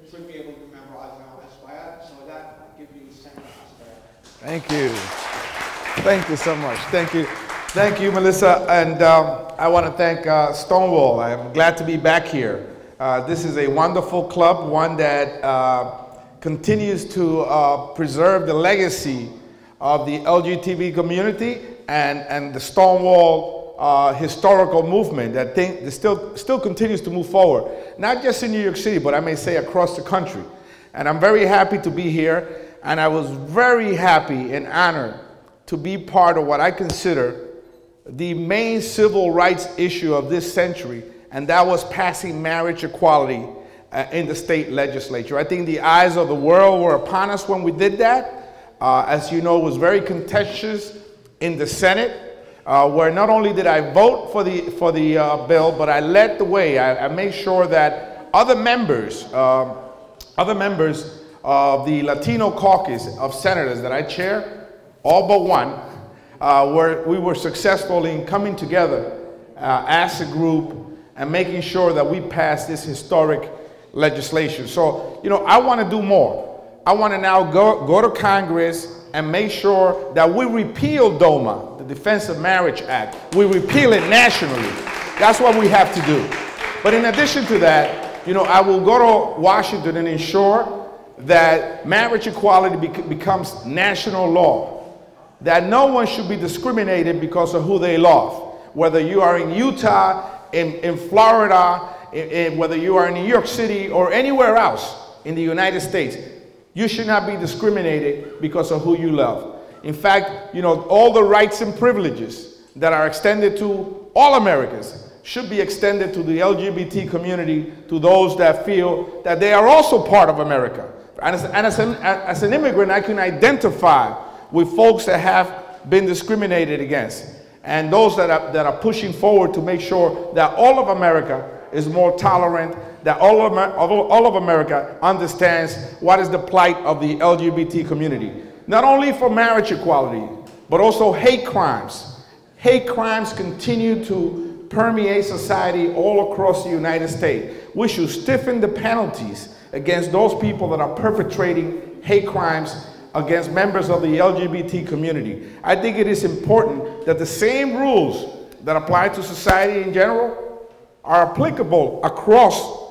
should be able to remember Adriano Espaillat. So with that, I give you Senator Espaillat. Thank you. Thank you so much. Thank you. Thank you, Melissa. And I want to thank Stonewall. I'm glad to be back here. This is a wonderful club, one that continues to preserve the legacy of the LGBT community and the Stonewall historical movement that still continues to move forward, not just in New York City, but I may say across the country. And I'm very happy to be here, and I was very happy and honored to be part of what I consider the main civil rights issue of this century, and that was passing marriage equality in the state legislature. I think the eyes of the world were upon us when we did that. As you know, it was very contentious in the Senate, where not only did I vote for the bill, but I led the way. I made sure that other members of the Latino caucus of senators that I chair, all but one, we were successful in coming together as a group and making sure that we passed this historic legislation. So, you know, I want to do more. I want to now go to Congress and make sure that we repeal DOMA, the Defense of Marriage Act. We repeal it nationally. That's what we have to do. But in addition to that, you know, I will go to Washington and ensure that marriage equality becomes national law. That no one should be discriminated because of who they love. Whether you are in Utah, in Florida, whether you are in New York City or anywhere else in the United States, you should not be discriminated because of who you love. In fact, you know, all the rights and privileges that are extended to all Americans should be extended to the LGBT community, to those that feel that they are also part of America. And as an immigrant, I can identify with folks that have been discriminated against, and those that are pushing forward to make sure that all of America is more tolerant, that all of America understands what is the plight of the LGBT community. Not only for marriage equality, but also hate crimes. Hate crimes continue to permeate society all across the United States. We should stiffen the penalties against those people that are perpetrating hate crimes against members of the LGBT community. I think it is important that the same rules that apply to society in general are applicable across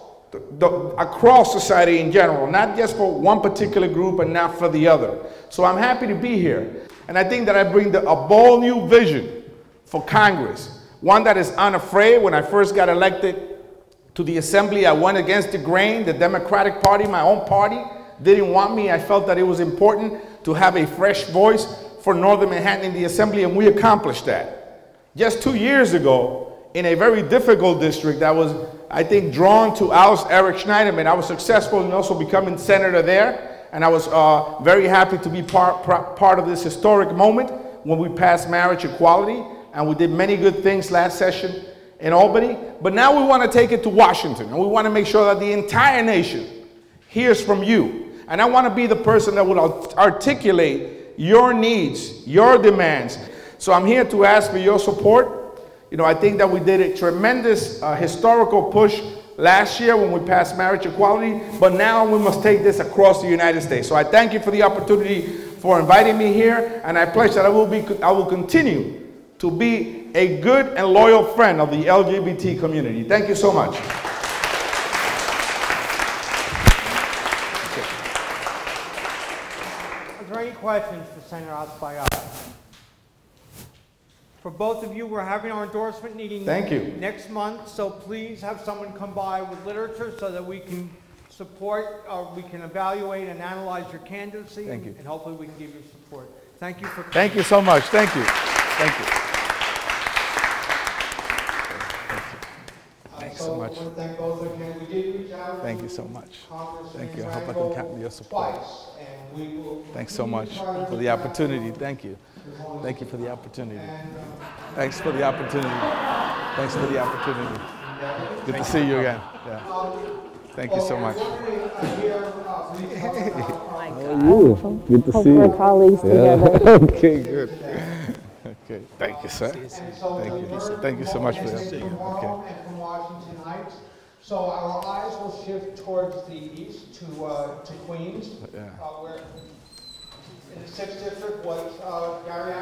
society in general, not just for one particular group and not for the other. So I'm happy to be here. And I think that I bring a bold new vision for Congress, one that is unafraid. When I first got elected to the Assembly, I went against the grain. The Democratic Party, my own party, didn't want me. I felt that it was important to have a fresh voice for Northern Manhattan in the Assembly, and we accomplished that. Just 2 years ago, in a very difficult district that was, I think, drawn to Eric Schneiderman, I was successful in also becoming senator there, and I was very happy to be part of this historic moment when we passed marriage equality, and we did many good things last session in Albany. But now we want to take it to Washington, and we want to make sure that the entire nation hears from you. And I want to be the person that will articulate your needs, your demands. So I'm here to ask for your support. You know, I think that we did a tremendous historical push last year when we passed marriage equality, but now we must take this across the United States. So I thank you for the opportunity for inviting me here, and I pledge that I will continue to be a good and loyal friend of the LGBT community. Thank you so much. Questions for Senator Espaillat. For both of you, we're having our endorsement meeting next month, so please have someone come by with literature so that we can support, we can evaluate and analyze your candidacy, and hopefully we can give you support. Thank you for coming. Thank you so much. Thank you. Thank you. Thanks so much. I want to thank both of you. We did reach out. Thank you so much. Thank you. I hope I can count on your support. Thanks so much for the opportunity. Thank you. Thank you for the opportunity. Thanks for the opportunity. Thanks for the opportunity. Good to see you again. Yeah. Thank you so much. Good to see you. We're colleagues together. Okay, good. Okay, thank you, sir. Thank you. Thank you so much for that. Okay. So our eyes will shift towards the east to Queens, where in the 6th district was Gary